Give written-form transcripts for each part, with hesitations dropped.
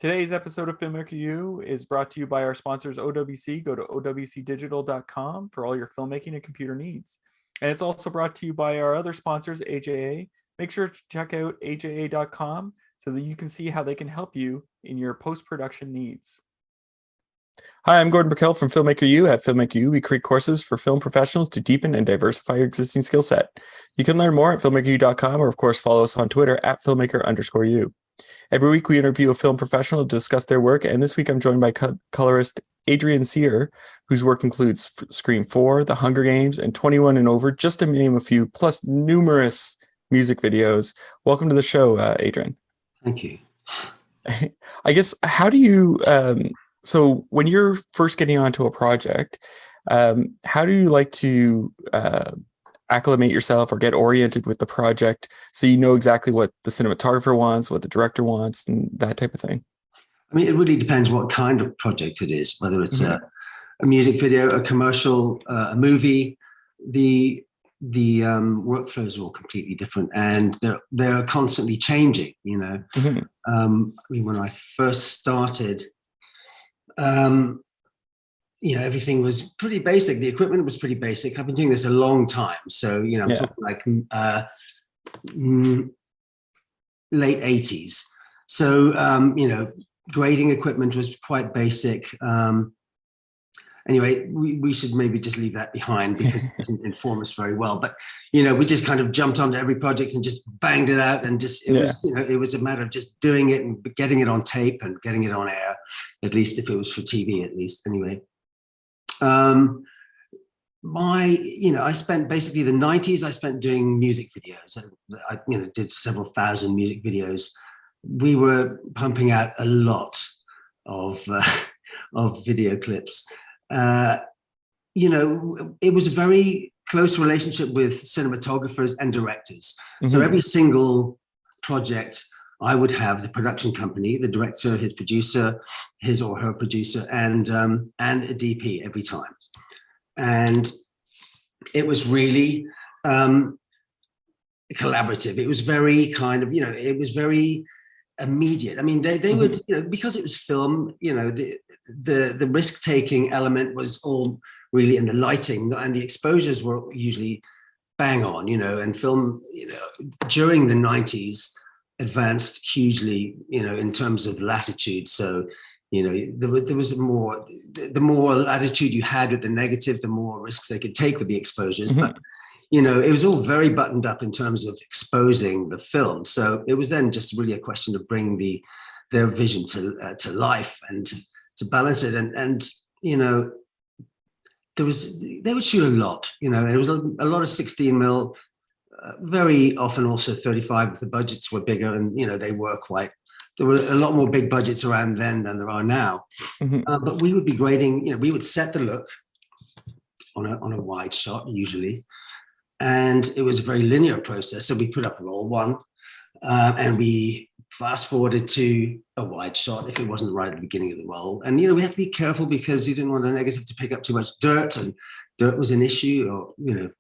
Today's episode of Filmmaker U is brought to you by our sponsors OWC. Go to owcdigital.com for all your filmmaking and computer needs. And it's also brought to you by our other sponsors, AJA. Make sure to check out aja.com so that you can see how they can help you in your post-production needs. Hi, I'm Gordon Burkell from Filmmaker U. At Filmmaker U, we create courses for film professionals to deepen and diversify your existing skill set. You can learn more at filmmakeru.com or, of course, follow us on Twitter at filmmaker_U. Every week, we interview a film professional to discuss their work, and this week I'm joined by colorist Adrian Seery, whose work includes Scream 4, The Hunger Games, and 21 and Over, just to name a few, plus numerous music videos. Welcome to the show, Adrian. Thank you. I guess, how do you... So when you're first getting onto a project, how do you like to acclimate yourself or get oriented with the project so you know exactly what the cinematographer wants, what the director wants, and that type of thing? I mean, it really depends what kind of project it is, whether it's a music video, a commercial, a movie. The workflows are all completely different, and they're constantly changing. You know, I mean, when I first started, you know, everything was pretty basic. The equipment was pretty basic. I've been doing this a long time. So, you know, I'm talking like late 80s. So, you know, grading equipment was quite basic. Anyway, we should maybe just leave that behind because it doesn't inform us very well. But, you know, we just kind of jumped onto every project and just banged it out, and just, it was, you know, it was a matter of just doing it and getting it on tape and getting it on air, at least if it was for TV, at least anyway. You know, I spent basically the 90s, I spent doing music videos. I you know, did several thousand music videos. We were pumping out a lot of video clips. You know, it was a very close relationship with cinematographers and directors. So every single project, I would have the production company, the director, his producer, his or her producer, and a DP every time. And it was really collaborative. It was very kind of, you know, it was very immediate. I mean, they would, you know, because it was film, you know, the risk-taking element was all really in the lighting, and the exposures were usually bang on, you know, and film, you know, during the 90s advanced hugely, you know, in terms of latitude. So, you know, there was more, the more latitude you had with the negative, the more risks they could take with the exposures. But, you know, it was all very buttoned up in terms of exposing the film. So it was then just really a question of bringing their vision to life and to balance it. And you know, they would shoot a lot, you know, and it was a lot of 16 mil, very often also 35 if the budgets were bigger, and, you know, there were a lot more big budgets around then than there are now. But we would be grading, you know, we would set the look on a wide shot usually. And it was a very linear process. So we put up roll one, and we fast forwarded to a wide shot if it wasn't right at the beginning of the roll. And, you know, we had to be careful because you didn't want the negative to pick up too much dirt, and dirt was an issue, or, you know,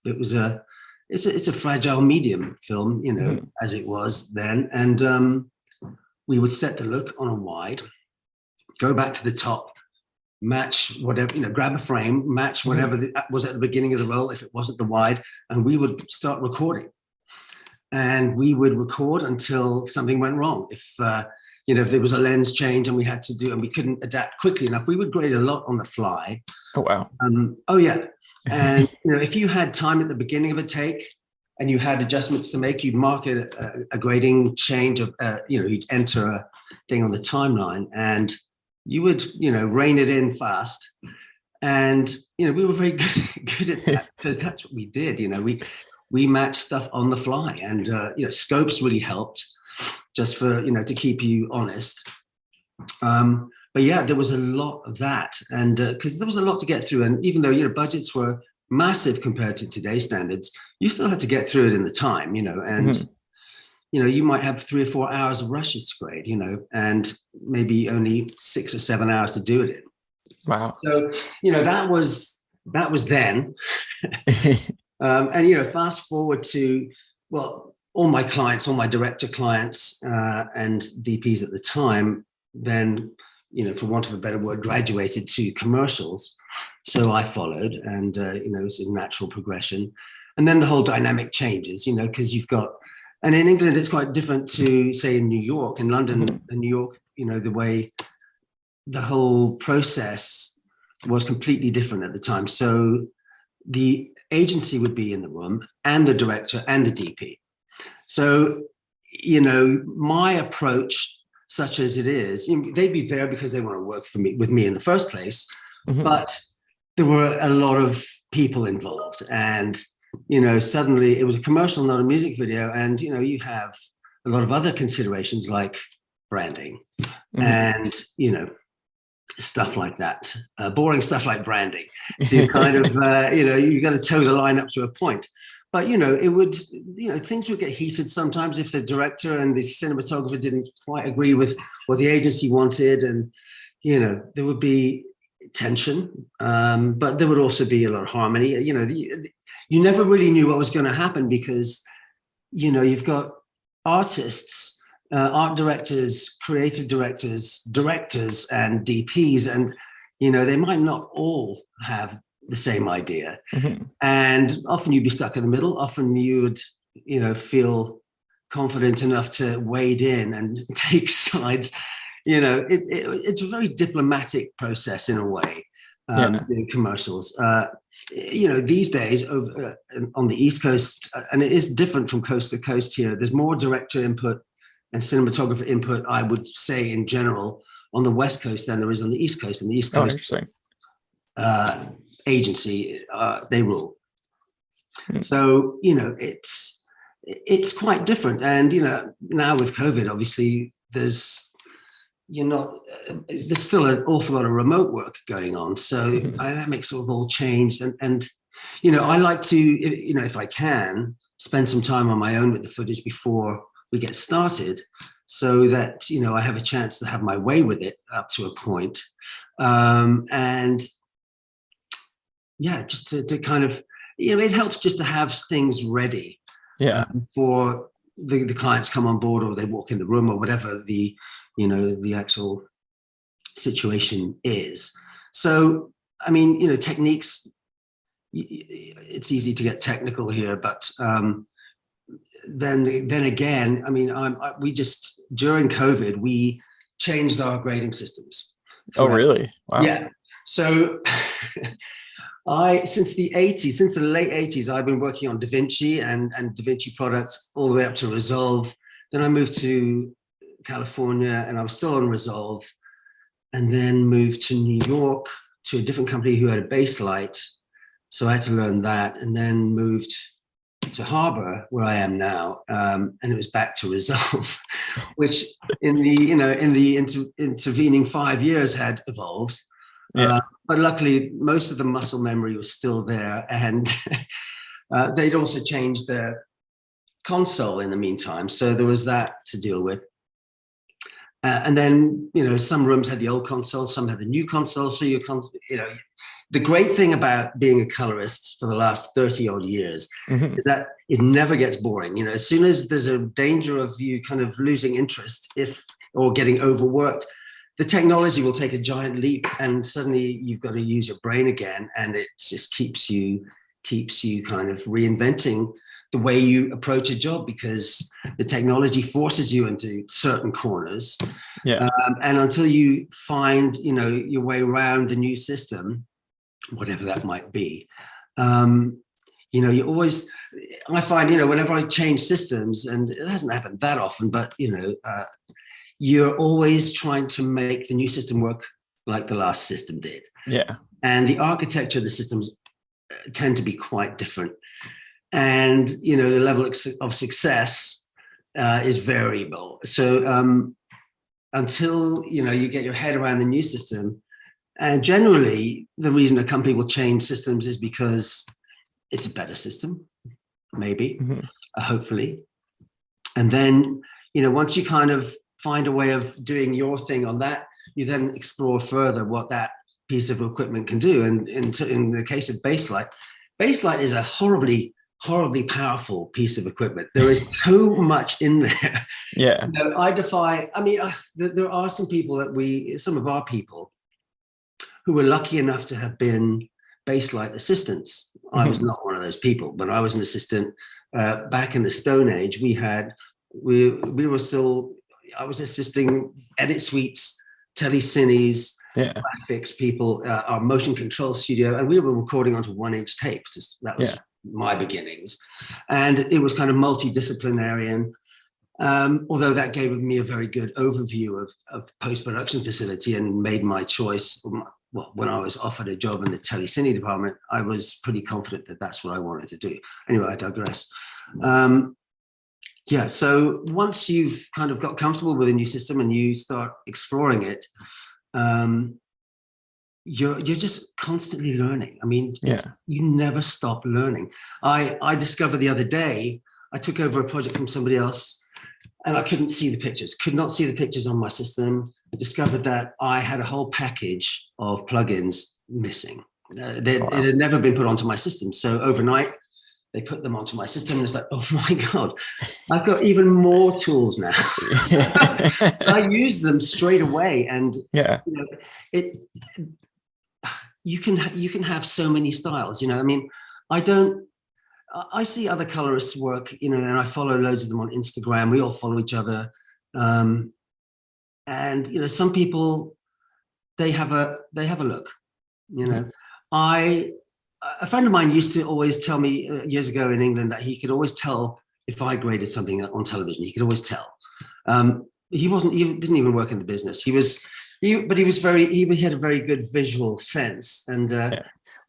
it's a fragile medium film, you know, as it was then. And we would set the look on a wide, go back to the top, match whatever, you know, grab a frame, match whatever was at the beginning of the roll if it wasn't the wide, and we would start recording. And we would record until something went wrong. If you know, if there was a lens change and we had to do, and we couldn't adapt quickly enough, we would grade a lot on the fly. Oh wow. Oh yeah. And you know, if you had time at the beginning of a take and you had adjustments to make, you'd mark it a grading change of, you know, you'd enter a thing on the timeline, and you would, you know, rein it in fast. And, you know, we were very good at that because that's what we did. You know, we matched stuff on the fly, and, you know, scopes really helped just for, you know, to keep you honest. But yeah, there was a lot of that, and because there was a lot to get through. And even though, you know, budgets were massive compared to today's standards, you still had to get through it in the time, you know, and, you know, you might have 3 or 4 hours of rushes to grade, you know, and maybe only 6 or 7 hours to do it in. Wow. So, you know, that was then. And, you know, fast forward to, well, all my clients, all my director clients and DPs at the time, then, for want of a better word, graduated to commercials. So I followed, and it's a natural progression. And then the whole dynamic changes, because you've got, and in England it's quite different to, say, in New York. In London and New York, the way the whole process was completely different at the time. So the agency would be in the room, and the director and the DP. So, my approach, such as it is, they'd be there because they want to work with me in the first place, but there were a lot of people involved, and suddenly it was a commercial, not a music video, and you have a lot of other considerations like branding and stuff like that, boring stuff like branding. So you kind of you got to toe the line up to a point. But it would, things would get heated sometimes if the director and the cinematographer didn't quite agree with what the agency wanted, and there would be tension, but there would also be a lot of harmony. You never really knew what was going to happen, because you've got artists, art directors, creative directors, and DPs, and they might not all have the same idea, and often you'd be stuck in the middle. Often you would feel confident enough to wade in and take sides. It's a very diplomatic process in a way, in commercials. These days on the East Coast, and it is different from coast to coast here, there's more director input and cinematographer input, I would say, in general, on the West Coast than there is on the East Coast. And the East Coast agency, they rule. So, it's quite different. And, now with COVID, obviously, there's still an awful lot of remote work going on. So dynamics sort of all changed. And I like to, if I can, spend some time on my own with the footage before we get started, so that, I have a chance to have my way with it up to a point. And yeah, just to kind of, it helps just to have things ready before the clients come on board, or they walk in the room, or whatever the actual situation is. So, I mean, techniques, it's easy to get technical here, but then again, I mean, we just, during COVID, we changed our grading systems. Oh, really? Wow. Yeah. So since the late 80s, I've been working on DaVinci and DaVinci products all the way up to Resolve. Then I moved to California, and I was still on Resolve, and then moved to New York to a different company who had a Baselight. So I had to learn that, and then moved to Harbor, where I am now, and it was back to Resolve, which in the intervening 5 years had evolved. But luckily, most of the muscle memory was still there, and they'd also changed their console in the meantime, so there was that to deal with. And then, some rooms had the old console, some had the new console. So the great thing about being a colorist for the last 30 odd years is that it never gets boring. As soon as there's a danger of you kind of losing interest or getting overworked, the technology will take a giant leap, and suddenly you've got to use your brain again. And it just keeps you kind of reinventing the way you approach a job, because the technology forces you into certain corners. And until you find, your way around the new system, whatever that might be, you always, I find, whenever I change systems, and it hasn't happened that often, but, you're always trying to make the new system work like the last system did. And the architecture of the systems tend to be quite different. And, the level of success is variable. So until, you get your head around the new system, and generally the reason a company will change systems is because it's a better system, maybe, hopefully. And then, once you kind of find a way of doing your thing on that, you then explore further what that piece of equipment can do. And in the case of Baselight is a horribly horribly powerful piece of equipment. There is so much in there. Yeah. You know, there are some people some of our people who were lucky enough to have been basslight assistants. I was not one of those people, but I was an assistant back in the Stone Age. I was assisting edit suites, telecines, graphics people, our motion control studio, and we were recording onto 1-inch tape. That was my beginnings, and it was kind of multidisciplinary. Although that gave me a very good overview of post-production facility and made my choice. Well, when I was offered a job in the telecine department, I was pretty confident that that's what I wanted to do. Anyway, I digress. So once you've kind of got comfortable with a new system and you start exploring it, you're just constantly learning. I mean, you never stop learning. I discovered the other day, I took over a project from somebody else and I could not see the pictures on my system. I discovered that I had a whole package of plugins missing. It had never been put onto my system. So overnight, they put them onto my system and it's like, oh my God, I've got even more tools now. I use them straight away. And you can have so many styles, you know. I mean, I see other colorists work, you know, and I follow loads of them on Instagram. We all follow each other. And, you know, some people, they have a look, you know. A friend of mine used to always tell me years ago in England that he could always tell if I graded something on television. He could always tell. He didn't even work in the business. He had a very good visual sense, and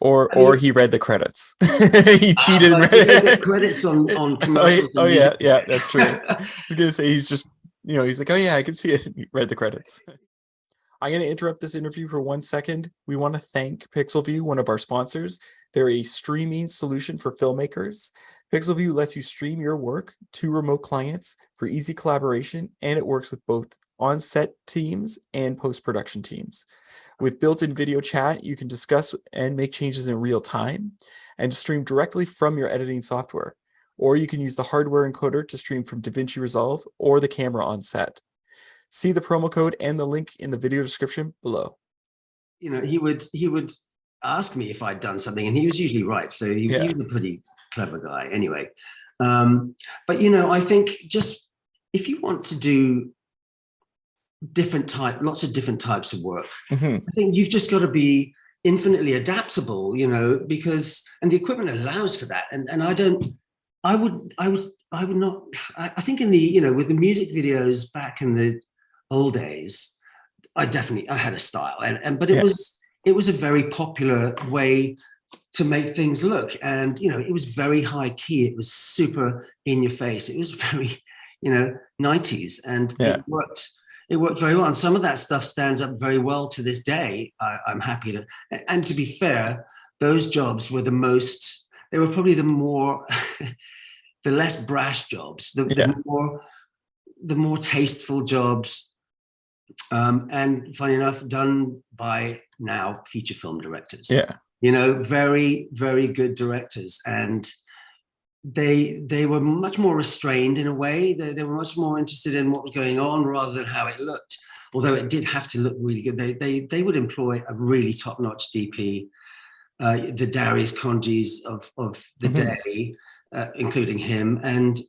or he read the credits. He cheated. He read the credits on commercials. Oh yeah, that's true. I was gonna say he's just, you know, he's like, oh yeah, I can see it. He read the credits. I'm going to interrupt this interview for 1 second. We want to thank PixelView, one of our sponsors. They're a streaming solution for filmmakers. PixelView lets you stream your work to remote clients for easy collaboration, and it works with both on-set teams and post-production teams. With built-in video chat, you can discuss and make changes in real time and stream directly from your editing software. Or you can use the hardware encoder to stream from DaVinci Resolve or the camera on set. See the promo code and the link in the video description below. You know, he would ask me if I'd done something, and he was usually right. So he was a pretty clever guy anyway. But, you know, I think just if you want to do lots of different types of work, I think you've just got to be infinitely adaptable, you know, and the equipment allows for that. And I would not, I think in the, you know, with the music videos back in the old days, I had a style, but it was a very popular way to make things look, and you know, it was very high key, it was super in your face, it was very, you know, 90s, and it worked very well. And some of that stuff stands up very well to this day. I'm happy to, and to be fair, those jobs were they were probably the more the less brash jobs, the more tasteful jobs. And funny enough, done by now feature film directors. You know, very, very good directors, and they were much more restrained in a way. They were much more interested in what was going on rather than how it looked. Although it did have to look really good. They would employ a really top-notch DP, the Darius Conjis of the day, including him, and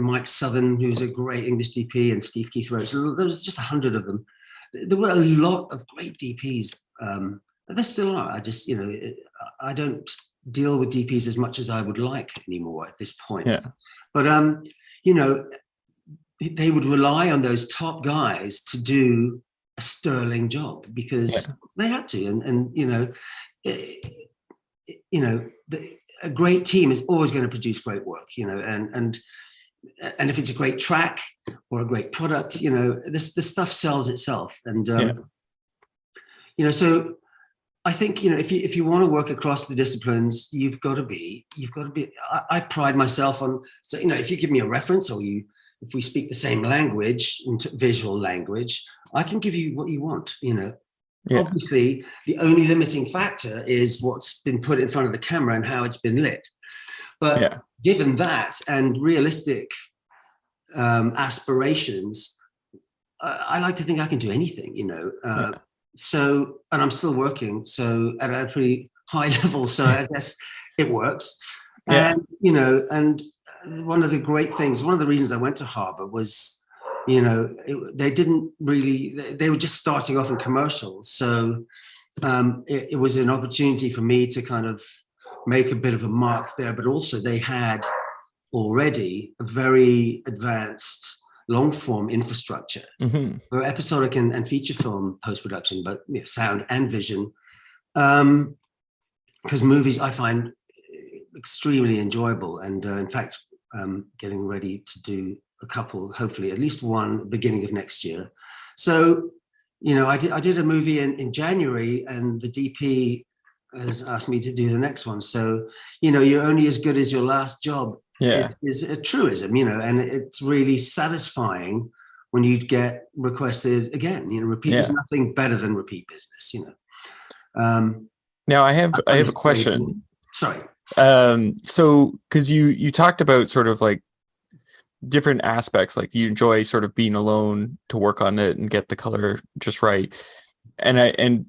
Mike Southern, who's a great English DP, and Steve Keith Rhodes. There was just 100 of them. There were a lot of great DPs. There still are. I just, you know, I don't deal with DPs as much as I would like anymore at this point. But, you know, they would rely on those top guys to do a sterling job because they had to. And you know, a great team is always going to produce great work, you know, and if it's a great track or a great product, you know, this stuff sells itself. And you know, so I think, you know, if you want to work across the disciplines, you've got to be. I pride myself on, so, you know, if you give me a reference, or if we speak the same language, visual language, I can give you what you want, you know. Obviously, the only limiting factor is what's been put in front of the camera and how it's been lit. But given that and realistic aspirations, I like to think I can do anything, you know. So, and I'm still working, so at a pretty high level. So I guess it works. And you know, and one of the great things, one of the reasons I went to Harbour was, you know, they didn't really, they were just starting off in commercials. So it was an opportunity for me to kind of make a bit of a mark there, but also they had already a very advanced long form infrastructure for episodic and feature film post-production, but you know, sound and vision. Because movies I find extremely enjoyable, and in fact, getting ready to do a couple, hopefully at least one, beginning of next year. So, you know, I did a movie in January, and the DP has asked me to do the next one. So, you know, you're only as good as your last job. Is a truism, you know, and it's really satisfying when you get requested again. You know, repeat is nothing better than repeat business, you know. Now I have a question. Sorry. So because you talked about sort of like different aspects, like you enjoy sort of being alone to work on it and get the color just right. And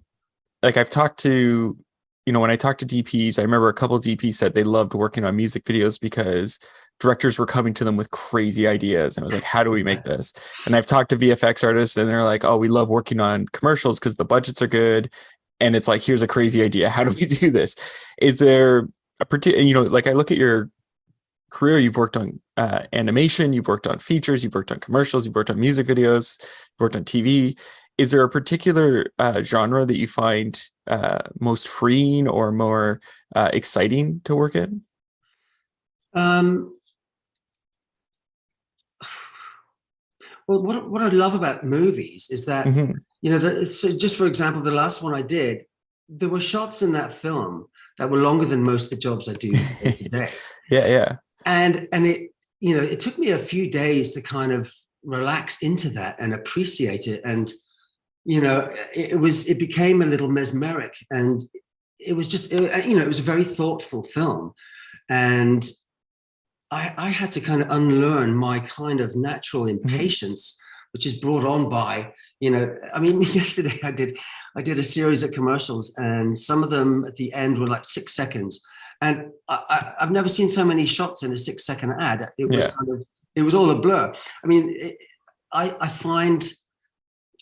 like I've talked to, you know, when I talked to DPs, I remember a couple of DPs said they loved working on music videos because directors were coming to them with crazy ideas. And I was like, how do we make this? And I've talked to VFX artists and they're like, oh, we love working on commercials because the budgets are good. And it's like, here's a crazy idea. How do we do this? Is there a particular, you know, like I look at your career, you've worked on animation, you've worked on features, you've worked on commercials, you've worked on music videos, you've worked on TV. Is there a particular genre that you find most freeing or more exciting to work in? Well, what I love about movies is that, you know, so just for example, the last one I did, there were shots in that film that were longer than most of the jobs I do today. And it, you know, it took me a few days to kind of relax into that and appreciate it. And, you know, it became a little mesmeric, and it was just, you know, it was a very thoughtful film. And I had to kind of unlearn my kind of natural impatience, which is brought on by, you know, I mean, yesterday I did a series of commercials, and some of them at the end were like 6 seconds. And I've never seen so many shots in a 6-second ad. It was kind of, it was all a blur. I mean, I find,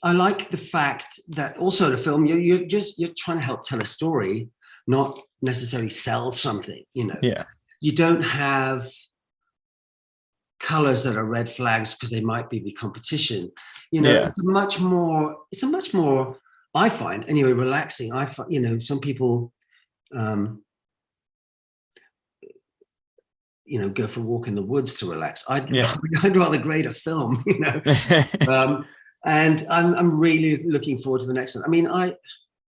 I like the fact that also the film, you're trying to help tell a story, not necessarily sell something, you know. You don't have colors that are red flags because they might be the competition. You know, it's a much more, I find anyway, relaxing. I find, you know, some people, you know, go for a walk in the woods to relax. I'd rather grade a film, you know. And I'm really looking forward to the next one. I mean, I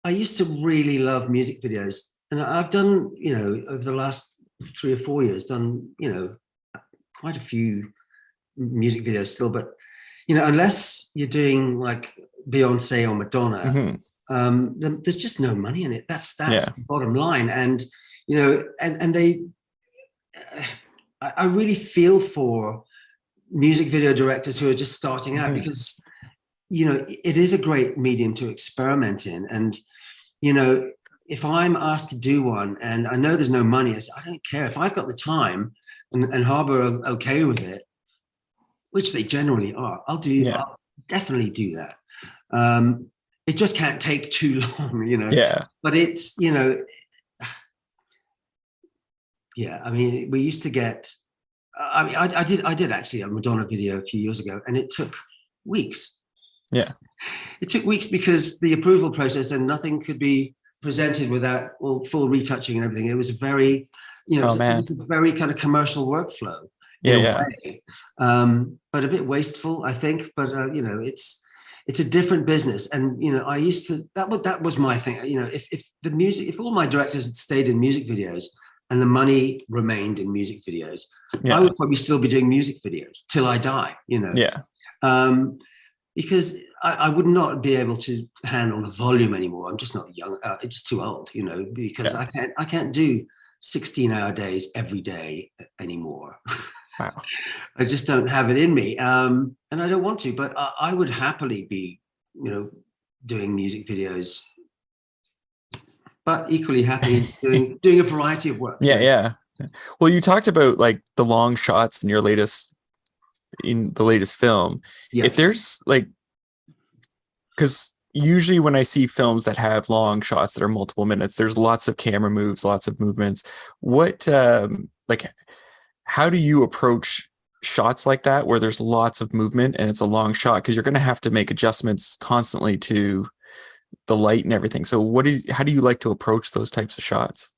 used to really love music videos, and I've done, you know, over the last 3 or 4 years, done, you know, quite a few music videos still. But, you know, unless you're doing like Beyonce or Madonna, there's just no money in it. That's the bottom line. And, you know, and they, I really feel for music video directors who are just starting out, because, you know, it is a great medium to experiment in. And, you know, if I'm asked to do one and I know there's no money, I don't care. If I've got the time and Harbour are okay with it, which they generally are, I'll definitely do that. It just can't take too long, you know. But it's, you know, I mean, we used to get, I mean, I did actually a Madonna video a few years ago, and it took weeks. It took weeks because the approval process, and nothing could be presented without full retouching and everything. It was a very, you know, it was a very kind of commercial workflow in a way, but a bit wasteful, I think. But you know, it's a different business, and you know, I used to, that was my thing. You know, if all my directors had stayed in music videos and the money remained in music videos, I would probably still be doing music videos till I die. You know, because I would not be able to handle the volume anymore. I'm just not young. It's just too old, you know, because I can't do 16-hour days every day anymore. Wow. I just don't have it in me, and I don't want to. But I would happily be, doing music videos, but equally happy doing a variety of work. Yeah. Well, you talked about like the long shots in the latest film. Yeah. If there's like, because usually when I see films that have long shots that are multiple minutes, there's lots of camera moves, lots of movements. What how do you approach shots like that where there's lots of movement and it's a long shot? Because you're going to have to make adjustments constantly to the light and everything. So how do you like to approach those types of shots?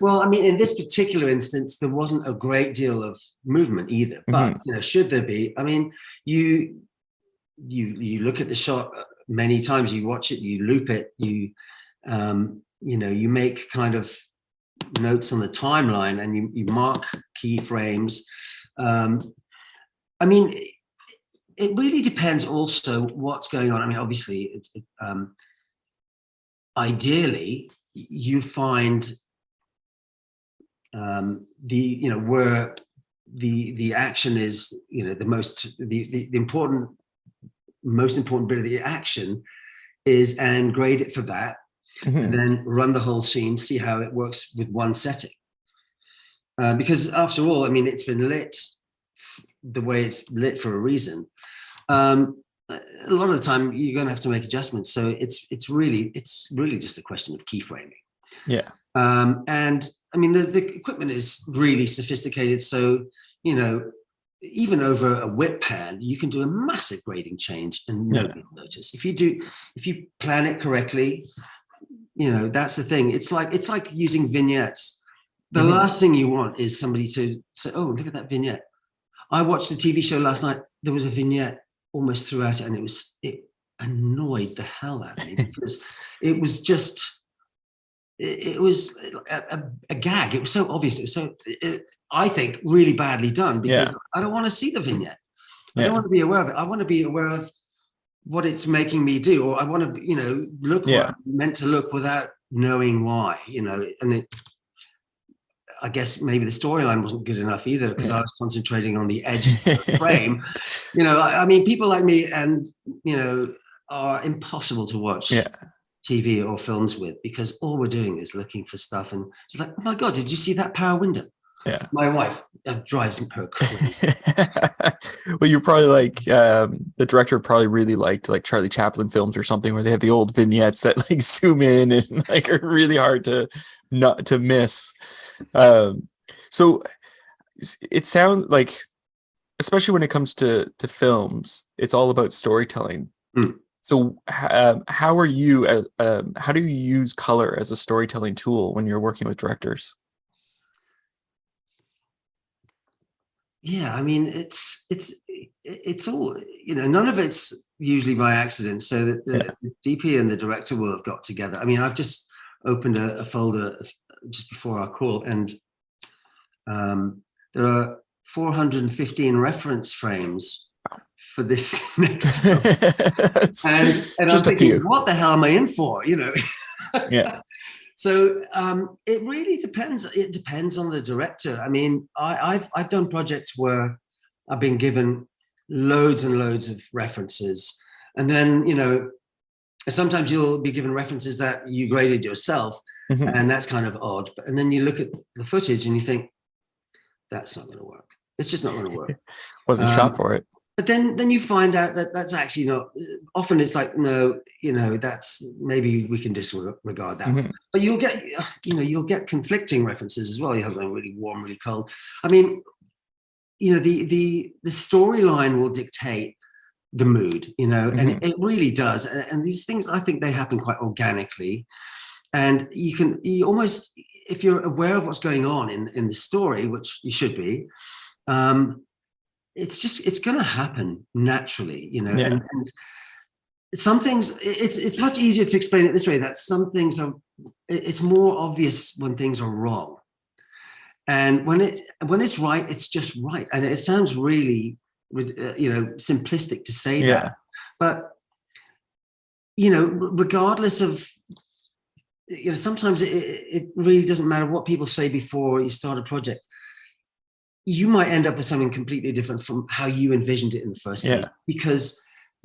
Well, I mean, in this particular instance, there wasn't a great deal of movement either. But should there be? I mean, you look at the shot many times. You watch it, you loop it, you make kind of notes on the timeline, and you mark keyframes. I mean, it really depends also what's going on. I mean, obviously, ideally, you find where the action is, the most important bit of the action is, and grade it for that, and then run the whole scene, see how it works with one setting. Because after all, I mean, it's been lit the way it's lit for a reason. A lot of the time you're going to have to make adjustments. So it's really just a question of keyframing. Yeah. And I mean, the equipment is really sophisticated. So, even over a whip pan, you can do a massive grading change and nobody will notice. If you plan it correctly, that's the thing. It's like using vignettes. The last thing you want is somebody to say, "Oh, look at that vignette." I watched a TV show last night. There was a vignette almost throughout it, and it annoyed the hell out of me because it was just, it was a gag. It was so obvious. It was so, I think, really badly done, because I don't want to see the vignette. I don't want to be aware of it. I want to be aware of what it's making me do, or I want to, look what I'm meant to look without knowing why, and I guess maybe the storyline wasn't good enough either, because I was concentrating on the edge of the frame. I mean, people like me and, are impossible to watch TV or films with, because all we're doing is looking for stuff. And it's like, oh my God, did you see that power window? Yeah. My wife drives her crazy. Well, you're probably like, the director probably really liked like Charlie Chaplin films or something, where they have the old vignettes that like zoom in and like are really hard to not to miss. So it sounds like, especially when it comes to films, it's all about storytelling. So how do you use color as a storytelling tool when you're working with directors? Yeah, I mean, it's all, none of it's usually by accident. So that the DP and the director will have got together. I mean, I've just opened a folder just before our call, and there are 415 reference frames for this next film. and I'm thinking, what the hell am I in for? Yeah. So it really depends. It depends on the director. I mean, I've done projects where I've been given loads and loads of references, and then sometimes you'll be given references that you graded yourself, and that's kind of odd. And then you look at the footage and you think, that's not going to work. It's just not going to work. Wasn't shot for it. But then you find out that that's actually not. Often it's like, no, that's, maybe we can disregard that. But you'll get conflicting references as well. You have something really warm, really cold. I mean, the storyline will dictate the mood, and it really does. And these things, I think they happen quite organically. And you almost, if you're aware of what's going on in the story, which you should be, it's going to happen naturally, and some things, it's much easier to explain it this way, that some things it's more obvious when things are wrong. And when it's right, it's just right. And it sounds really, simplistic to say that, but, regardless of sometimes it really doesn't matter what people say before you start a project. You might end up with something completely different from how you envisioned it in the first place, because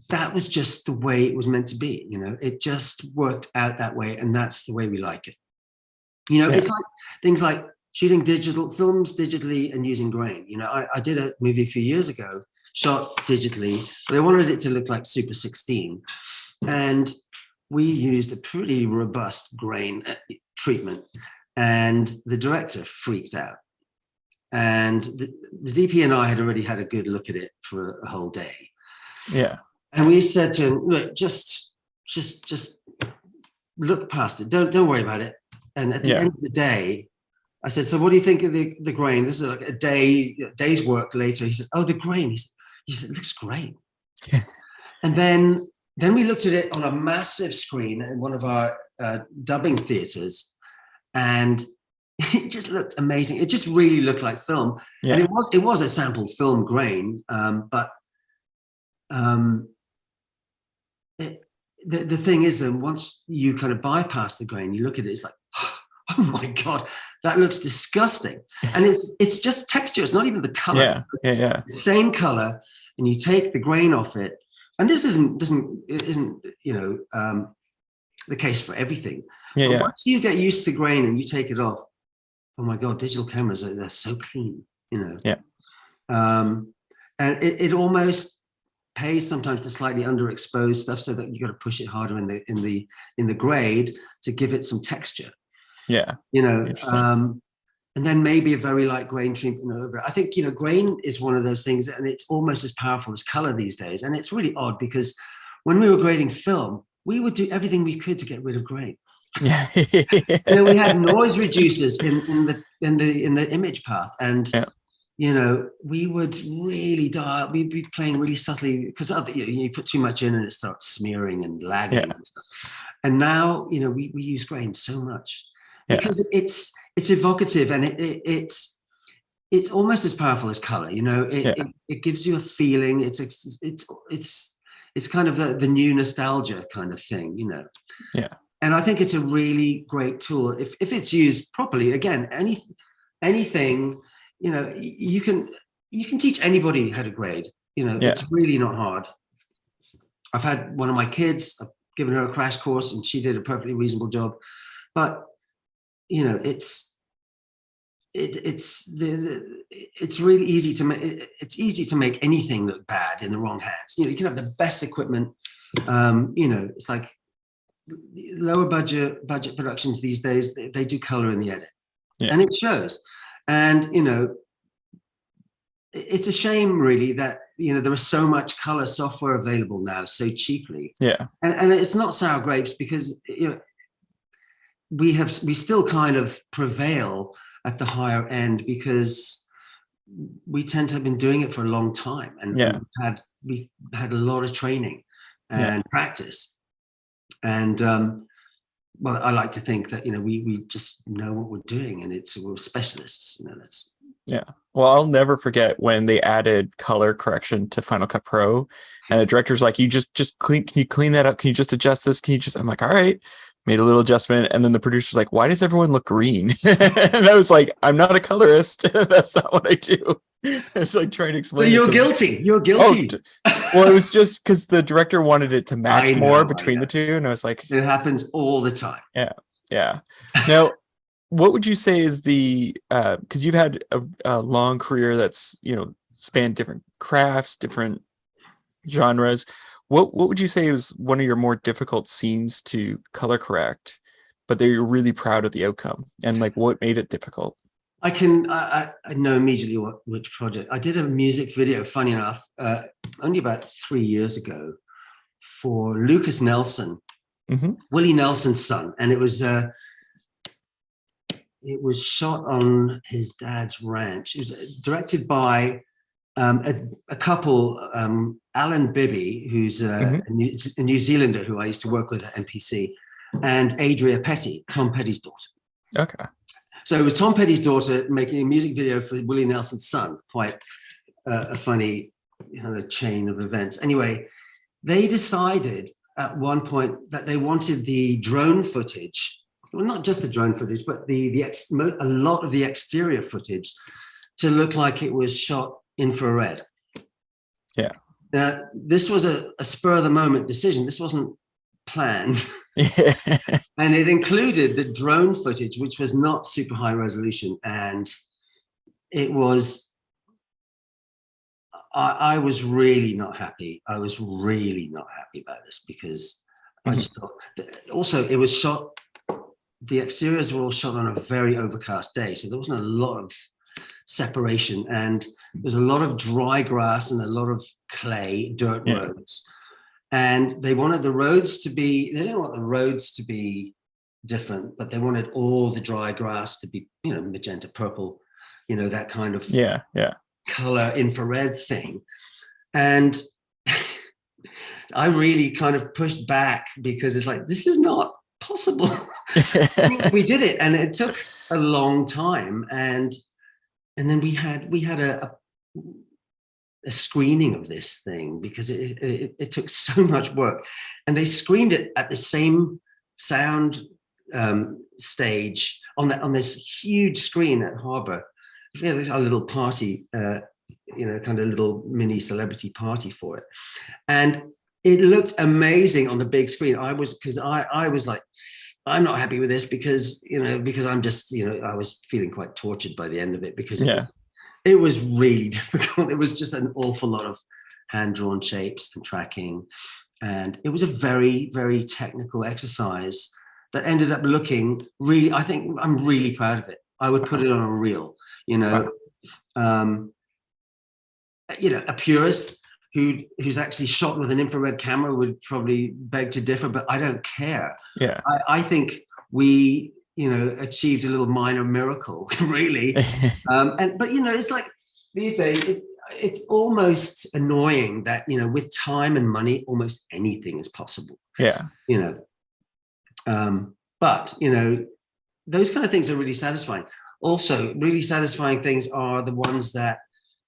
that was just the way it was meant to be. It just worked out that way, and that's the way we like it. It's like things like shooting digital films digitally and using grain. I did a movie a few years ago, shot digitally, but I wanted it to look like Super 16, and we used a pretty robust grain treatment, and the director freaked out. And the DP and I had already had a good look at it for a whole day. Yeah. And we said to him, look, just look past it. Don't worry about it. And at the end of the day, I said, so what do you think of the grain? This is like a day's work later. He said, oh, the grain. He said, it looks great. Yeah. And then we looked at it on a massive screen in one of our dubbing theaters, and it just looked amazing. It just really looked like film. Yeah. And it was a sampled film grain, but the thing is that once you kind of bypass the grain, you look at it, it's like, oh my God, that looks disgusting. And it's just texture. It's not even the color. Yeah. Same color, and you take the grain off it. And this isn't the case for everything. But once you get used to grain and you take it off, oh my God, digital cameras, they're so clean, Yeah. And it almost pays sometimes to slightly underexpose stuff, so that you got to push it harder in the grade to give it some texture. Yeah. And then maybe a very light grain treatment over it. I think, grain is one of those things, and it's almost as powerful as color these days. And it's really odd, because when we were grading film, we would do everything we could to get rid of grain. Yeah. We had noise reducers in the image path, and we would really dial. We'd be playing really subtly, because you put too much in and it starts smearing and lagging and stuff. And now we use grain so much because it's evocative, and it's almost as powerful as color. It gives you a feeling. It's kind of the new nostalgia kind of thing. Yeah. And I think it's a really great tool if it's used properly. Again, anything, you can teach anybody how to grade. It's really not hard. I've had one of my kids, I've given her a crash course, and she did a perfectly reasonable job. But it's really easy to make. It's easy to make anything look bad in the wrong hands. You can have the best equipment. It's like lower budget productions these days, they do color in the edit, and it shows. And it's a shame really that there is so much color software available now so cheaply. And it's not sour grapes, because we still kind of prevail at the higher end, because we tend to have been doing it for a long time, and we've had a lot of training and practice. And well, I like to think that we just know what we're doing, and we're specialists. That's Well, I'll never forget when they added color correction to Final Cut Pro, and the director's like, "You just clean. Can you clean that up? Can you just adjust this? Can you just?" I'm like, "All right." Made a little adjustment, and then the producer's like, "Why does everyone look green?" And I was like, "I'm not a colorist. That's not what I do." It's like trying to explain. So you're guilty. You're guilty. Well, it was just because the director wanted it to match more between the two, and I was like, it happens all the time. Yeah. Now, what would you say is the because you've had a long career that's spanned different crafts, different genres. What would you say is one of your more difficult scenes to color correct, but that you're really proud of the outcome, and like what made it difficult? I know immediately which project. I did a music video, funny enough, only about 3 years ago, for Lucas Nelson, Willie Nelson's son, and it was shot on his dad's ranch. It was directed by a couple, Alan Bibby, who's a New Zealander who I used to work with at NPC, and Adria Petty, Tom Petty's daughter. Okay. So it was Tom Petty's daughter making a music video for Willie Nelson's son. Quite a funny chain of events. Anyway, they decided at one point that they wanted the drone footage well, not just the drone footage, but a lot of the exterior footage to look like it was shot infrared. Yeah. This was a spur of the moment decision. This wasn't planned. Yeah. And it included the drone footage, which was not super high resolution. And it was, I was really not happy. I was really not happy about this because I just thought, also it was shot, the exteriors were all shot on a very overcast day. So there wasn't a lot of separation, and there's a lot of dry grass and a lot of clay, dirt roads. And they wanted the roads to be, they didn't want the roads to be different, but they wanted all the dry grass to be, you know, magenta purple, you know, that kind of color infrared thing. And I really kind of pushed back because it's like, this is not possible. We did it, and it took a long time. And then we had a screening of this thing because it took so much work, and they screened it at the same sound stage on this huge screen at Harbour. We had a little party, you know, kind of little mini celebrity party for it, and it looked amazing on the big screen. I was like, I'm not happy with this because, you know, because I'm just, you know, I was feeling quite tortured by the end of it because it was really difficult. It was just an awful lot of hand-drawn shapes and tracking. And it was a very, very technical exercise that ended up looking really, I think I'm really proud of it. I would put it on a reel, you know. You know, a purist who's actually shot with an infrared camera would probably beg to differ, but I don't care. Yeah, I think we, you know, achieved a little minor miracle, really. But you know, it's like these days, it's almost annoying that, you know, with time and money, almost anything is possible. Yeah, you know. But you know, those kind of things are really satisfying. Also, really satisfying things are the ones that,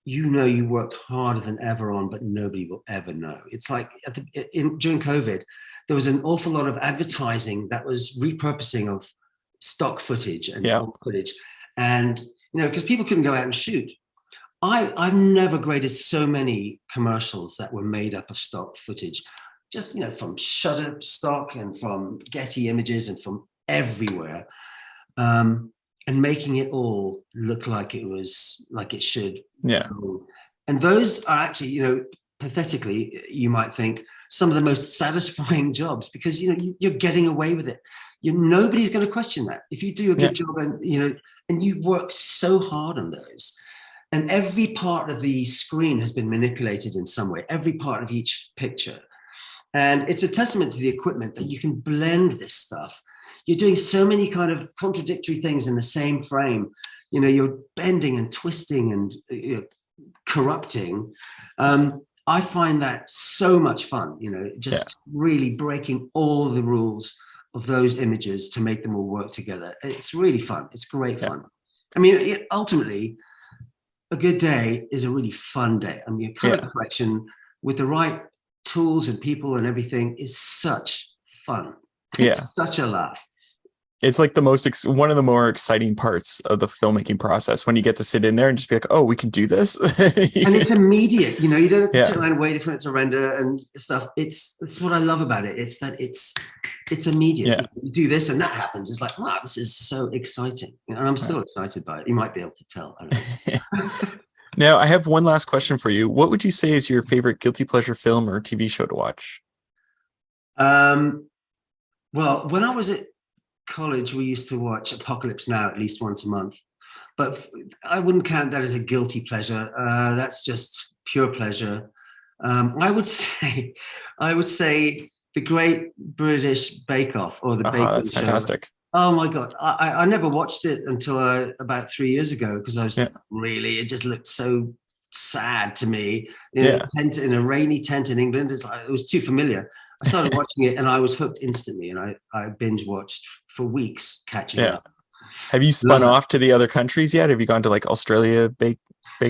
you know, you worked harder than ever on, but nobody will ever know. It's like during COVID, there was an awful lot of advertising that was repurposing of stock footage and footage. And, you know, because people couldn't go out and shoot. I've never graded so many commercials that were made up of stock footage, just, you know, from Shutterstock and from Getty Images and from everywhere. And making it all look like it was, like it should. Yeah. And those are actually, you know, pathetically, you might think, some of the most satisfying jobs, because, you know, you're getting away with it. Nobody's going to question that. If you do a good job, and, you know, and you work so hard on those, and every part of the screen has been manipulated in some way, every part of each picture. And it's a testament to the equipment that you can blend this stuff. You're doing so many kind of contradictory things in the same frame. You know, you're bending and twisting and, you know, corrupting. I find that so much fun, you know, just really breaking all the rules of those images to make them all work together. It's really fun. It's great fun. I mean, ultimately, a good day is a really fun day. I mean, color correction with the right tools and people and everything is such fun. It's such a laugh. It's like the one of the more exciting parts of the filmmaking process, when you get to sit in there and just be like, oh, we can do this. And it's immediate, you know, you don't have to sit around waiting for it to render and stuff. It's what I love about it. It's that it's immediate. You do this and that happens. It's like, wow, this is so exciting. And I'm still excited by it. You might be able to tell. I don't know. Now, I have one last question for you. What would you say is your favorite guilty pleasure film or TV show to watch? Well, when I was at college, we used to watch Apocalypse Now at least once a month, but I wouldn't count that as a guilty pleasure. That's just pure pleasure. I would say the Great British Bake Off, or the Bake Off. That's fantastic. Oh my God. I never watched it until about 3 years ago, because I was really, it just looked so sad to me. In a rainy tent in England. It was too familiar. I started watching it and I was hooked instantly, and I binge watched for weeks catching up. Have you spun off to the other countries yet? Have you gone to like Australia Bake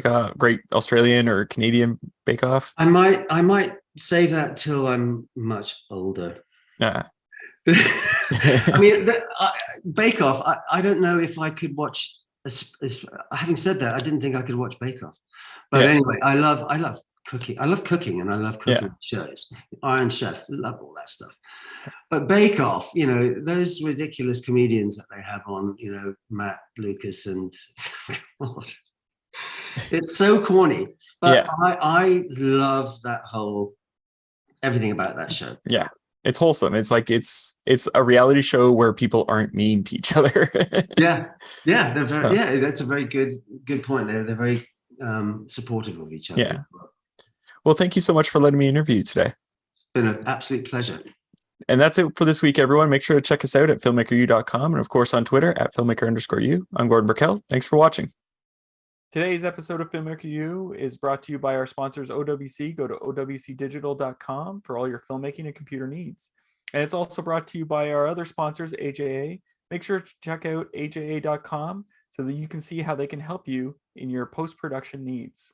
Off, Great Australian or Canadian Bake Off? I might save that till I'm much older. I mean, Bake Off. I don't know if I could watch. Having said that, I didn't think I could watch Bake Off. But anyway, I love cooking. I love cooking, and I love cooking shows. Iron Chef, love all that stuff. But Bake Off, you know, those ridiculous comedians that they have on, you know, Matt Lucas and it's so corny. But I love that whole everything about that show. Yeah. It's wholesome. It's like it's a reality show where people aren't mean to each other. They're very, that's a very good point. They're very supportive of each other. Yeah. Well, thank you so much for letting me interview you today. It's been an absolute pleasure. And that's it for this week, everyone. Make sure to check us out at filmmakeru.com and of course on Twitter at filmmaker_u. I'm Gordon Burkell. Thanks for watching. Today's episode of Filmmaker U is brought to you by our sponsors OWC. Go to owcdigital.com for all your filmmaking and computer needs. And it's also brought to you by our other sponsors, AJA. Make sure to check out aja.com so that you can see how they can help you in your post-production needs.